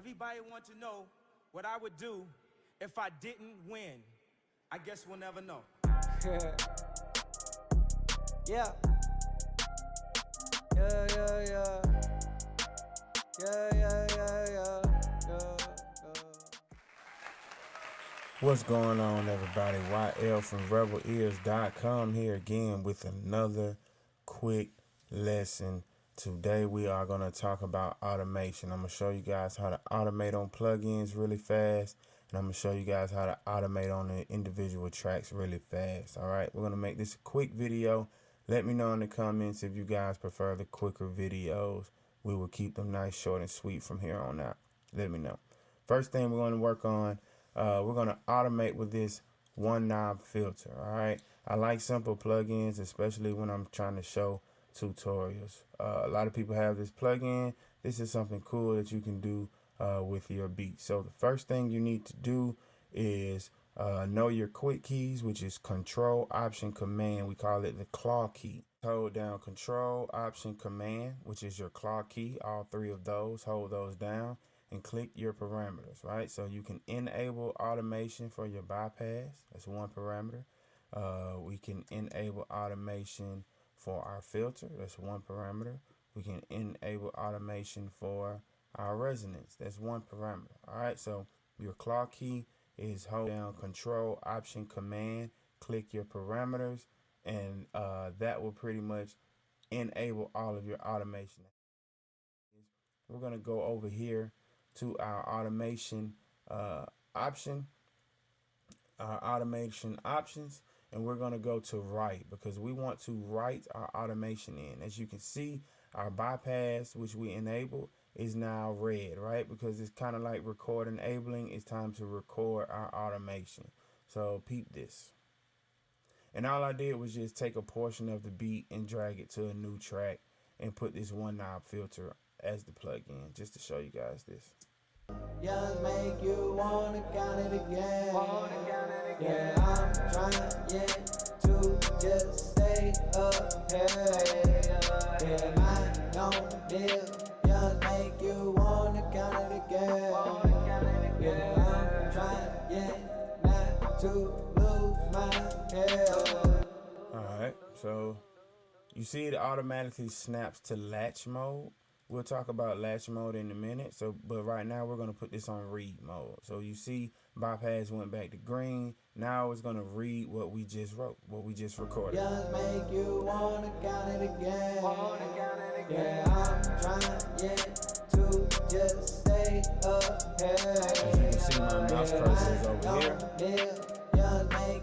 Everybody want to know what I would do if I didn't win. I guess we'll never know. Yeah. What's going on, everybody? YL from RebelEars.com here again with another quick lesson. Today we are going to talk about automation. I'm going to show you guys how to automate on plugins really fast, and I'm going to show you guys how to automate on the individual tracks really fast. All right, we're going to make this a quick video. Let me know in the comments if you guys prefer the quicker videos. We will keep them nice, short, and sweet from here on out. Let me know. First thing we're going to work on, we're going to automate with this one knob filter. All right, I like simple plugins, especially when I'm trying to show tutorials. A lot of people have this plugin. This is something cool that you can do with your beat. So the first thing you need to do is know your quick keys, which is Control, Option, Command. We call it the claw key. Hold down Control, Option, Command, which is your claw key. All three of those, hold those down and click your parameters, right? So you can enable automation for your bypass. That's one parameter. We can enable automation for our filter. That's one parameter. We can enable automation for our resonance. That's one parameter. All right, so your claw key is hold down Control, Option, Command, click your parameters, and that will pretty much enable all of your automation. We're going to go over here to our automation options, and we're going to go to write, because we want to write our automation in. As you can see, our bypass, which we enabled, is now red, right? Because it's kind of like record enabling. It's time to record our automation. So peep this. And all I did was just take a portion of the beat and drag it to a new track and put this one knob filter as the plugin, just to show you guys this. Just make you wanna count it again. Yeah, I'm trying to just stay up here. Yeah, mind on deal. Just make you wanna count it again. Yeah, I'm trying not to lose my head. Alright, so you see it automatically snaps to latch mode. We'll talk about latch mode in a minute. But right now we're gonna put this on read mode. So you see bypass went back to green. Now it's gonna read what we just wrote, what we just recorded. Just make you wanna count it again. Yeah, I'm trying to just stay up here. As you can see, my mouse cursor is over here.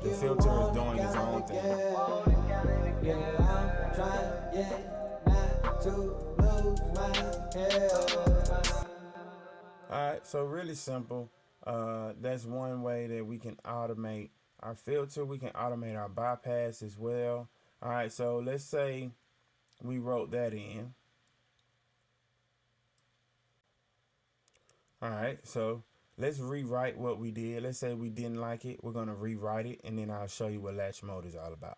The filter is doing its own thing. Yeah, I'm trying not to lose my head. Alright, so really simple. That's one way that we can automate our filter. We can automate our bypass as well. Alright, so let's say we wrote that in. Alright, so let's rewrite what we did. Let's say we didn't like it. We're going to rewrite it, and then I'll show you what latch mode is all about.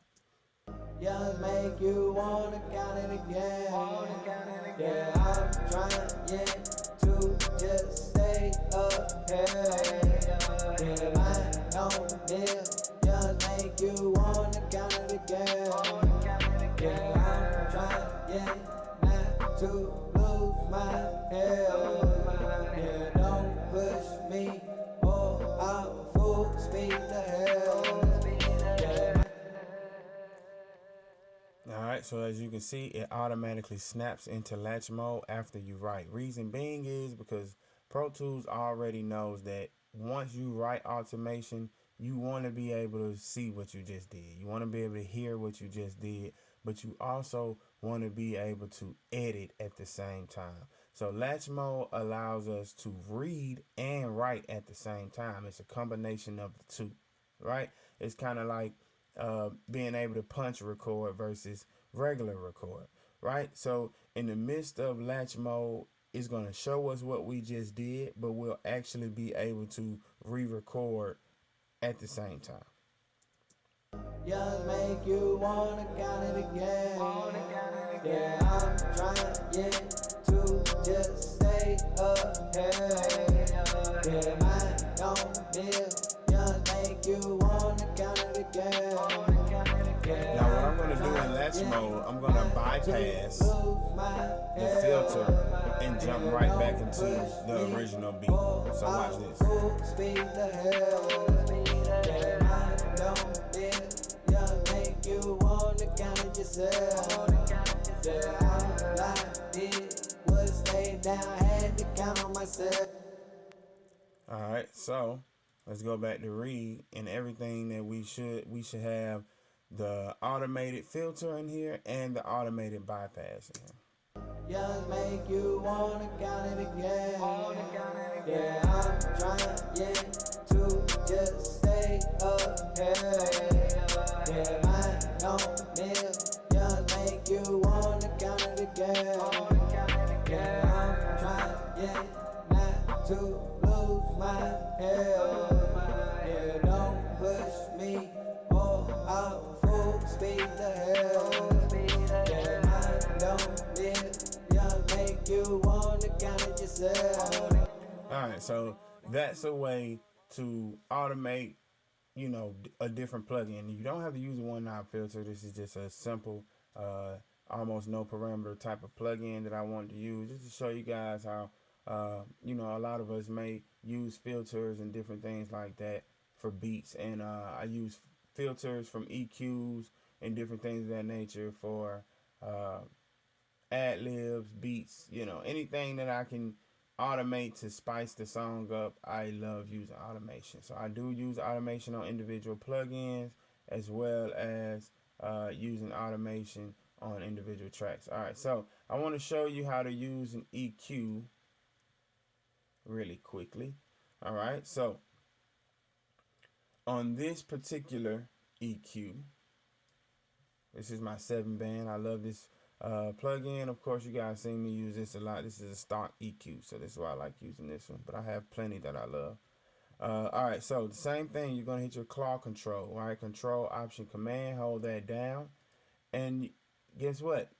Just make you wanna count it again. Yeah, I'm trying to just stay up here. Yeah, mind on deal. Just make you wanna count it again. Yeah, I'm trying not to lose my head. Yeah, don't push me or I'll full speed ahead. Alright, so as you can see, it automatically snaps into latch mode after you write. Reason being is because Pro Tools already knows that once you write automation, you want to be able to see what you just did. You want to be able to hear what you just did, but you also want to be able to edit at the same time. So latch mode allows us to read and write at the same time. It's a combination of the two, right? It's kind of like being able to punch record versus regular record, right? So in the midst of latch mode, it's going to show us what we just did, but we'll actually be able to re-record at the same time. Just make you wanna count it again. Yeah, I'm trying to just stay up here. Yeah, mine don't deal. Just make you wanna count it again. Now what I'm gonna do in latch mode, I'm gonna bypass the filter and jump right back into the original beat. So watch this. Full speed ahead. Yeah, mine don't deal. Just make you wanna count it yourself. Yeah, all I did was stay down, had to count on myself. Alright, so let's go back to read, and everything that we should have the automated filter in here and the automated bypass in here. Just make you wanna count it again. Yeah, I'm trying to just stay ahead. Yeah, mine don't miss. Just make you wanna count it again. Yeah, I'm trying not to lose my head. Yeah, don't push me or I'll full speed ahead. Yeah, mine don't miss. Just make you wanna count it yourself. Alright, so that's a way to automate, you know, a different plugin. You don't have to use a one knob filter. This is just a simple, almost no parameter type of plugin that I wanted to use just to show you guys how, you know, a lot of us may use filters and different things like that for beats. And I use filters from EQs and different things of that nature for ad libs, beats, you know, anything that I can automate to spice the song up. I love using automation. So I do use automation on individual plugins as well as using automation on individual tracks. All right, so I want to show you how to use an EQ really quickly. All right, so on this particular EQ, this is my 7-band. I love this plugin. Of course, you guys seen me use this a lot. This is a stock EQ, so this is why I like using this one, but I have plenty that I love. All right, so the same thing, you're gonna hit your claw control. All right, control option command, hold that down, and guess what?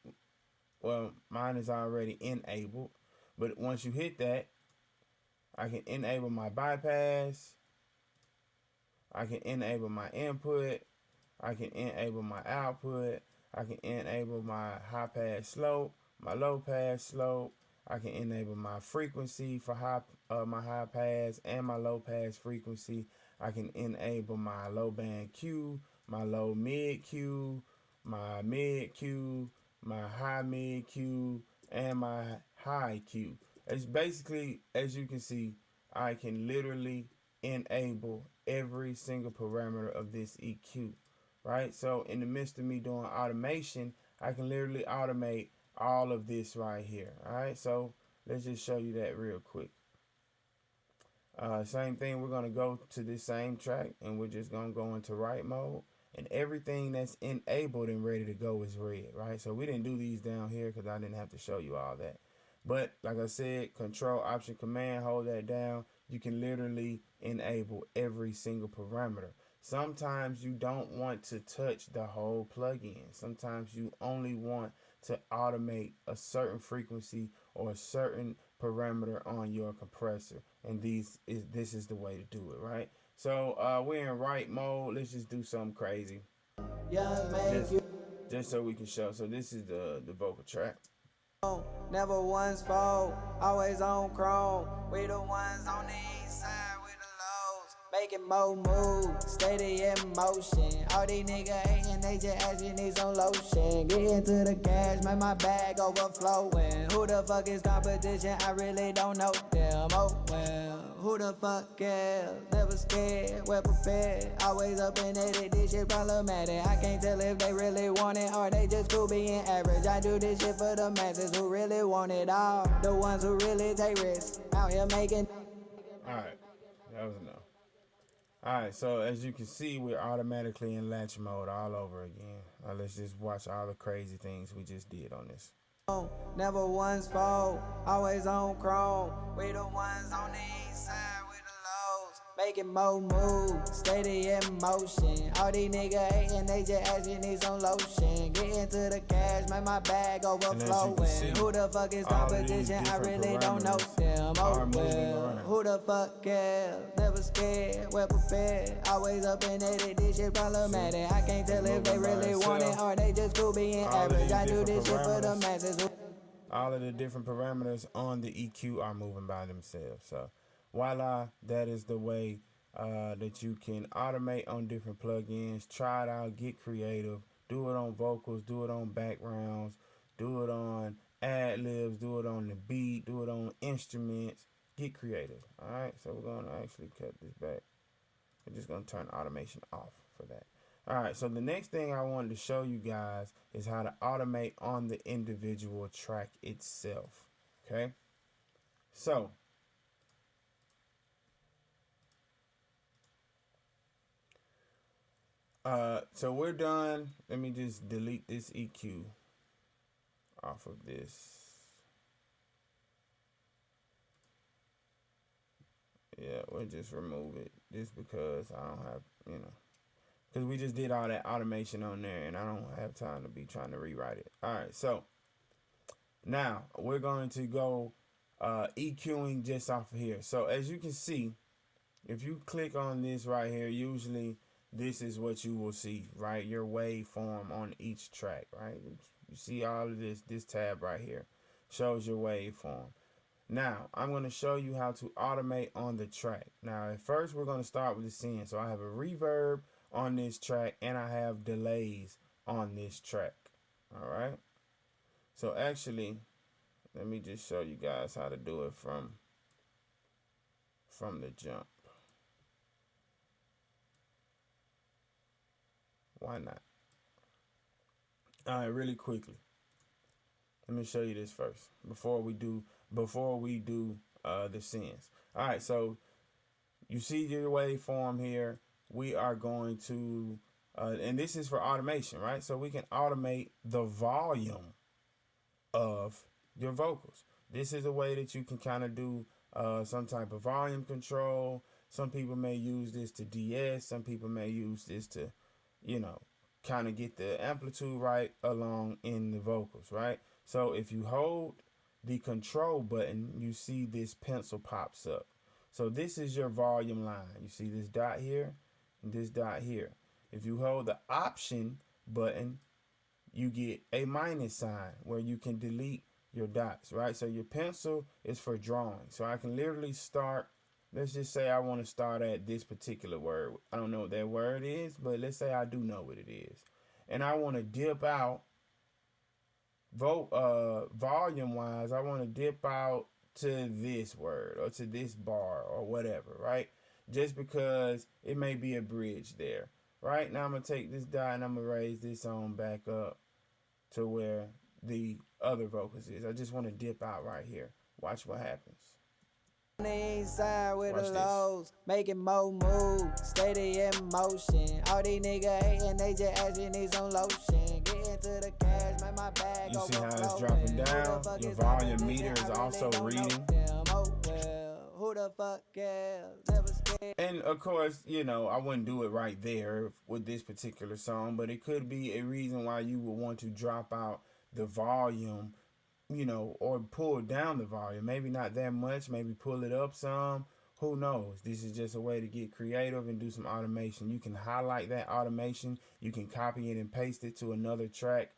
Well, mine is already enabled, but once you hit that, I can enable my bypass, I can enable my input, I can enable my output, I can enable my high pass slope, my low pass slope. I can enable my frequency for my high pass and my low pass frequency. I can enable my low band Q, my low mid Q, my mid Q, my high mid Q, and my high Q. It's basically, as you can see, I can literally enable every single parameter of this EQ. Right, so in the midst of me doing automation, I can literally automate all of this right here. All right, so let's just show you that real quick. Same thing, we're gonna go to this same track and we're just gonna go into write mode, and everything that's enabled and ready to go is red. Right, so we didn't do these down here because I didn't have to show you all that. But like I said, control option command, hold that down. You can literally enable every single parameter. Sometimes you don't want to touch the whole plugin. Sometimes you only want to automate a certain frequency or a certain parameter on your compressor, and this is the way to do it, right? So we're in write mode. Let's just do something crazy, just so we can show. So this is the vocal track. Never once fall, always on chrome. We the ones on the east side with the lows. Making more moves, steady in motion. All these niggas hating, they just asking need some lotion. Get into the cash, make my bag overflowing. Who the fuck is competition? I really don't know them. Oh well, who the fuck cares? Never scared, well prepared. Always up and at it, this shit problematic. I can't tell if they really want it or they just cool being average. I do this shit for the masses who really want it all. The ones who really take risks, out here making. Alright, that was enough. Alright, so as you can see, we're automatically in latch mode all over again. Let's just watch all the crazy things we just did on this. Never once fall, always on chrome. We the ones on the east side with the lows. making more moves, steady in motion. All these niggas hating, they just asking need some lotion. Get into the cash, make my bag overflowing. Who the fuck is competition? I really don't know them. Oh well, who the fuck cares? Never scared, well prepared. Always up and at it, this shit problematic. I can't tell if they really want it or they just cool being average. I do this shit for the masses. All of the different parameters on the EQ are moving by themselves. So voila, that is the way that you can automate on different plugins. Try it out, get creative, do it on vocals, do it on backgrounds, do it on ad libs, do it on the beat, do it on instruments. Get creative. All right, so we're going to actually cut this back. We're just going to turn automation off for that. All right, so the next thing I wanted to show you guys is how to automate on the individual track itself. Okay, so we're done. Let me just delete this EQ off of this. Yeah, we'll just remove it just because I don't have, because we just did all that automation on there and I don't have time to be trying to rewrite it. All right, so now we're going to go EQing just off of here. So as you can see, if you click on this right here, usually this is what you will see, right? Your waveform on each track, right? You see all of this tab right here shows your waveform. Now, I'm going to show you how to automate on the track. Now, at first, we're going to start with the send. So I have a reverb on this track, and I have delays on this track. All right? So actually, let me just show you guys how to do it from the jump. Why not? All right, really quickly. Let me show you this first before we do the sends. All right, so you see your waveform here. We are going to, and this is for automation, right? So we can automate the volume of your vocals. This is a way that you can kind of do some type of volume control. Some people may use this to DS. Some people may use this to, kind of get the amplitude right along in the vocals, right? So if you hold the control button, you see this pencil pops up. So this is your volume line. You see this dot here and this dot here. If you hold the option button, you get a minus sign where you can delete your dots, right? So your pencil is for drawing. So I can literally start, let's just say I want to start at this particular word. I don't know what that word is, but let's say I do know what it is. And I want to dip out volume wise, I want to dip out to this word or to this bar or whatever, right? Just because it may be a bridge there. Right now I'm gonna take this dot and I'm gonna raise this on back up to where the other vocals is. I just want to dip out right here. Watch what happens. Inside with the lows, making more moves, steady in motion. All these niggas hating, they just asking need some lotion. Get into the cash, make my bag you see how it's dropping down? Your volume meter is also reading. Who the fuck cares? Never scared. And of course, I wouldn't do it right there with this particular song, but it could be a reason why you would want to drop out the volume, or pull down the volume. Maybe not that much, maybe pull it up some. Who knows? This is just a way to get creative and do some automation. You can highlight that automation. You can copy it and paste it to another track,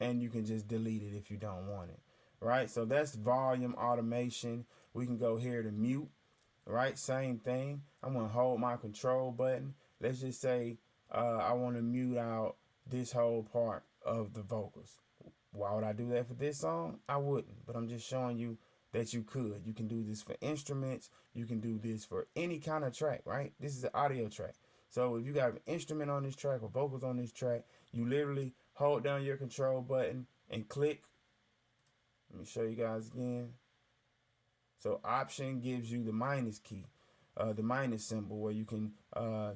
and you can just delete it if you don't want it, right? So that's volume automation. We can go here to mute, right? Same thing. I'm going to hold my control button. Let's just say I want to mute out this whole part of the vocals. Why would I do that for this song? I wouldn't, but I'm just showing you that you could. You can do this for instruments. You can do this for any kind of track, right? This is an audio track. So if you got an instrument on this track or vocals on this track, you literally hold down your control button and click. Let me show you guys again. So option gives you the minus key, the minus symbol where you can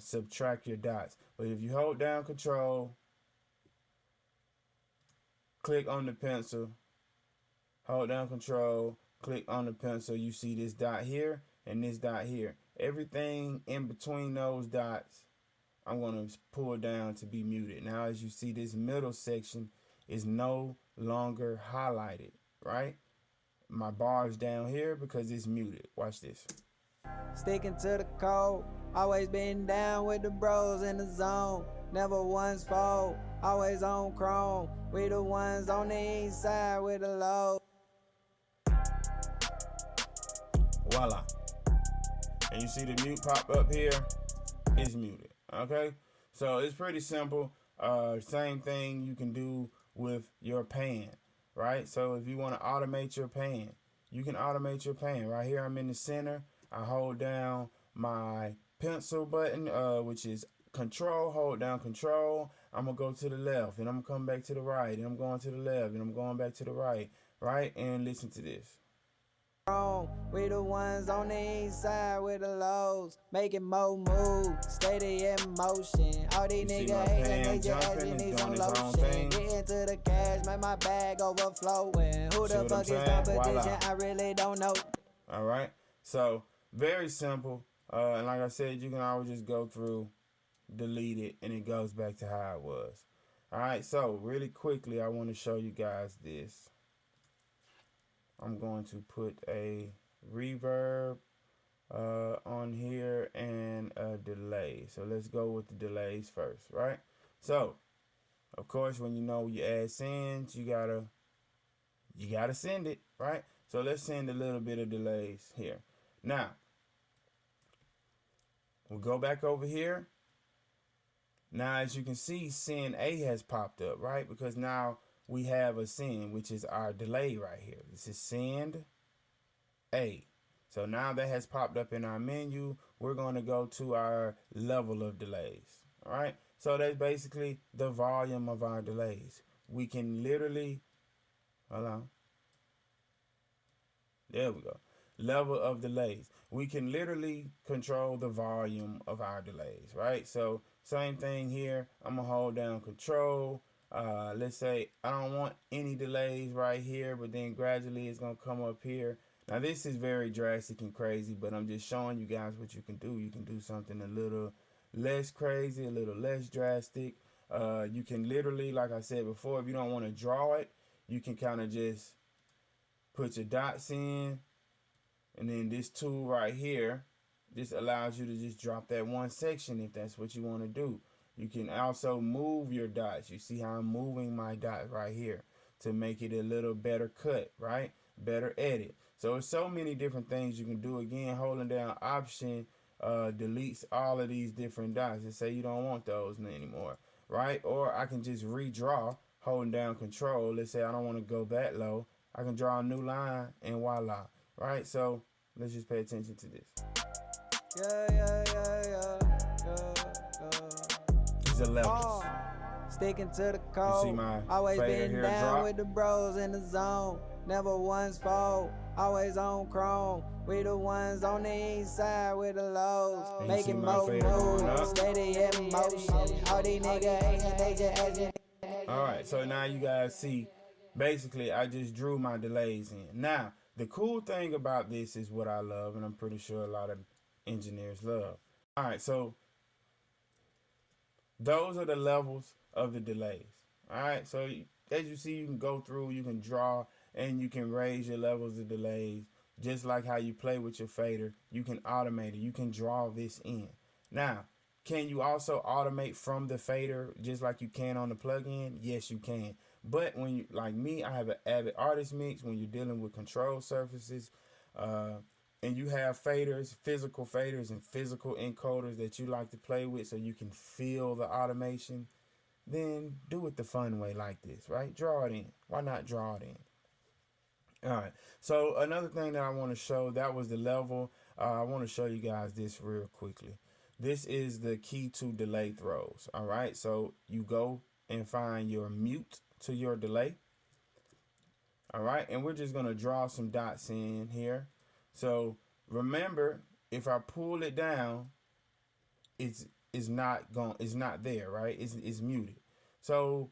subtract your dots. But if you hold down control, click on the pencil, hold down control, click on the pencil, you see this dot here and this dot here. everything in between those dots, I'm going to pull down to be muted. Now, as you see, this middle section is no longer highlighted, right? My bar's down here because it's muted. Watch this. Sticking to the code, always been down with the bros in the zone. Never once fold, always on chrome. We the ones on the east side with the low. Voila. And you see the mute pop up here, it's muted. Okay, so it's pretty simple. Same thing you can do with your pan, right? So if you want to automate your pan, you can automate your pan. Right here, I'm in the center. I hold down my pencil button, which is control. Hold down control. I'm gonna go to the left, and I'm gonna come back to the right, and I'm going to the left, and I'm going back to the right, and listen to this. We the ones on the east side with the lows, making more moves, steady in motion. All these niggas hating, they just acting these on lotion. Get into the cash, make my bag overflowing. Who the fuck is competition? I really don't know. All right, so very simple. And like I said, you can always just go through, delete it, and it goes back to how it was. All right, so really quickly, I want to show you guys this. I'm going to put a reverb on here and a delay. So let's go with the delays first, right? So, of course, when you know you add sends, you gotta send it, right? So let's send a little bit of delays here. Now, we'll go back over here. Now, as you can see, send A has popped up, right? Because now we have a send, which is our delay right here. This is send A. So now that has popped up in our menu. We're going to go to our level of delays. All right. So that's basically the volume of our delays. We can literally, hold on. There we go. Level of delays. We can literally control the volume of our delays, right? So same thing here. I'm going to hold down control. Let's say I don't want any delays right here, but then gradually it's going to come up here. Now this is very drastic and crazy, but I'm just showing you guys what you can do. You can do something a little less crazy, a little less drastic. You can literally, like I said before, if you don't want to draw it, you can kind of just put your dots in, and then this tool right here, this allows you to just drop that one section if that's what you want to do. You can also move your dots. You see how I'm moving my dot right here to make it a little better cut, right? Better edit. So there's so many different things you can do. Again, holding down option deletes all of these different dots and say you don't want those anymore, right? Or I can just redraw holding down control. Let's say I don't want to go that low. I can draw a new line and voila, right? So let's just pay attention to this. Yeah. These are levels. Sticking to the code, always been down with the bros in the zone. Never once fold, always on chrome. We the ones on the east side with the lows, making more moves, steady in motion. All these niggas hating, they just acting. All right, so now you guys see, basically I just drew my delays in. Now, the cool thing about this is what I love, and I'm pretty sure a lot of engineers love. All right, so those are the levels of the delays. All right, so as you see, you can go through, you can draw, and you can raise your levels of delays. Just like how you play with your fader, you can automate it. You can draw this in. Now, can you also automate from the fader just like you can on the plugin? Yes, you can. But when you, like me, I have an Avid Artist Mix. When you're dealing with control surfaces, and you have faders, physical faders and physical encoders that you like to play with so you can feel the automation, then do it the fun way like this, right? Draw it in. Why not draw it in? All right. So another thing that I want to show, that was the level. I want to show you guys this real quickly. This is the key to delay throws. All right. So you go and find your mute to your delay. All right. And we're just going to draw some dots in here. So remember, if I pull it down, it's not there, right? It's muted. So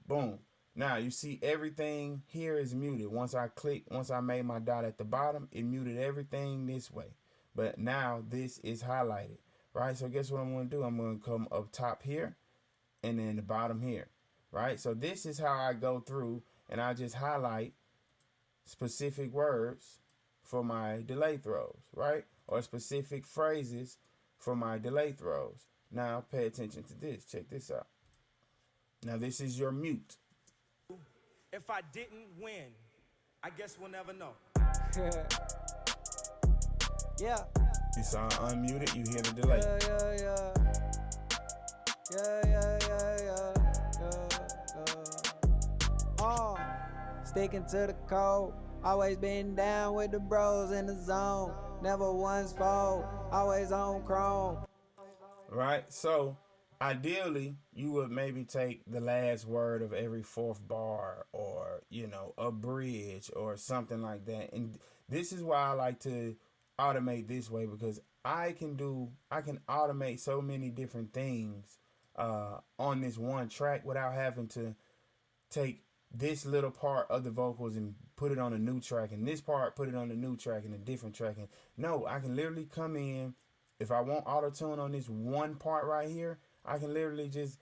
boom. Now you see everything here is muted. Once I made my dot at the bottom, it muted everything this way. but now this is highlighted, right? So guess what I'm going to do? I'm going to come up top here and then the bottom here, right? So this is how I go through and I just highlight specific words for my delay throws, right? Or specific phrases for my delay throws. Now pay attention to this. Check this out. Now this is your mute. If I didn't win, I guess we'll never know. Yeah. You saw unmuted, you hear the delay. Sticking to the code. Always been down with the bros in the zone. Never once fold. Always on chrome. Right? So ideally, you would maybe take the last word of every fourth bar, or, you know, a bridge or something like that. And this is why I like to automate this way, because I can automate so many different things on this one track without having to take this little part of the vocals and put it on a new track, and this part put it on a new track and a different track. And no, I can literally come in, if I want auto-tune on this one part right here, I can literally just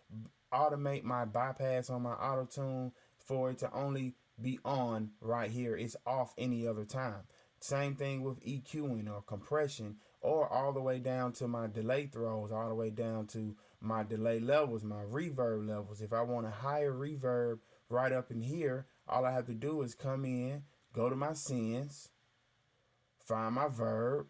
automate my bypass on my auto-tune for it to only be on right here. It's off any other time. Same thing with EQing or compression, or all the way down to my delay throws, all the way down to my delay levels, my reverb levels. If I want a higher reverb right up in here, all I have to do is come in, go to my sends, find my verb.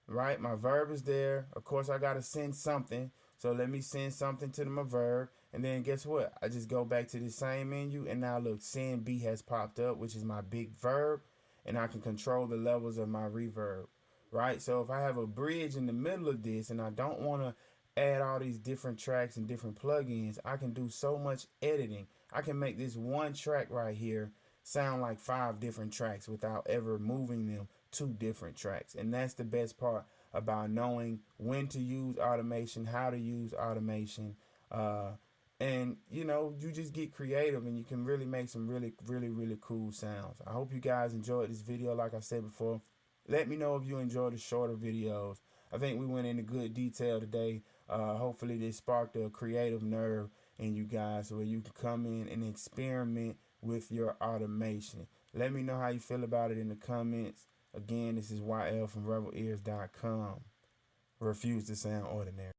Right, my verb is there. Of course, I gotta send something. So let me send something to my verb, and then guess what? I just go back to the same menu, and now look, send B has popped up, which is my big verb, and I can control the levels of my reverb. Right, so if I have a bridge in the middle of this, and I don't want to add all these different tracks and different plugins, I can do so much editing. I can make this one track right here sound like 5 different tracks without ever moving them to different tracks. And that's the best part about knowing when to use automation, how to use automation, and you know, you just get creative and you can really make some really cool sounds. I hope you guys enjoyed this video. Like I said before, let me know if you enjoy the shorter videos. I think we went into good detail today. Hopefully this sparked a creative nerve in you guys where you can come in and experiment with your automation. Let me know how you feel about it in the comments. Again, this is YL from RebelEars.com. Refuse to sound ordinary.